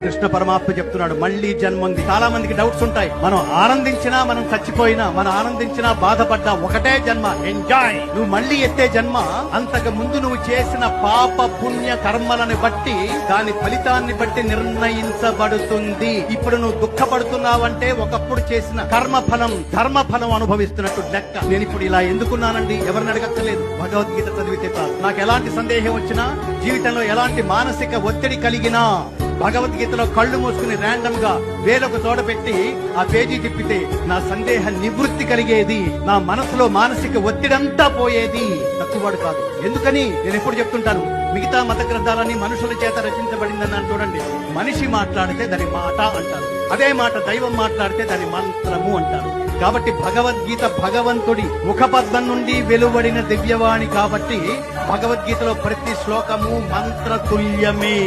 కృష్ణ పరమాత్మ చెప్తున్నాడు మళ్ళీ జన్మ ఉంది. చాలా మందికి డౌట్స్ ఉంటాయి. మనం ఆనందించినా మనం చచ్చిపోయినా, మనం ఆనందించినా బాధపడ్డా ఒకటే జన్మ, ఎంజాయ్. నువ్వు మళ్ళీ ఎత్తే జన్మ అంతకు ముందు నువ్వు చేసిన పాప పుణ్య కర్మలను బట్టి, దాని ఫలితాన్ని బట్టి నిర్ణయించబడుతుంది. ఇప్పుడు నువ్వు దుఃఖపడుతున్నావంటే ఒకప్పుడు చేసిన కర్మ ఫలం, ధర్మ ఫలం అనుభవిస్తున్నట్టు లెక్క. నేను ఇప్పుడు ఇలా ఎందుకున్నానండి ఎవరిని అడగక్కర్లేదు, భగవద్గీత చదివితే చాలు. నాకు ఎలాంటి సందేహం వచ్చినా, జీవితంలో ఎలాంటి మానసిక ఒత్తిడి కలిగినా, భగవద్గీతలో కళ్ళు మూసుకుని ర్యాండమ్ గా వేలొక చోట పెట్టి ఆ పేజీ తిప్పితే నా సందేహ నివృత్తి కలిగేది, నా మనసులో మానసిక ఒత్తిడంతా పోయేది. తక్కువవాడు కాదు. ఎందుకని నేను ఎప్పుడు చెప్తుంటాను, మిగతా మత గ్రంథాలని మనుషుల చేత రచించబడిందన్నాను చూడండి. మనిషి మాట్లాడితే దాని మాట అంటారు, అదే మాట దైవం మాట్లాడితే దాని మంత్రము అంటారు. కాబట్టి భగవద్గీత భగవంతుడి ముఖపద్మం నుండి వెలువడిన దివ్యవాణి కాబట్టి భగవద్గీతలో ప్రతి శ్లోకము మంత్రతుల్యమే.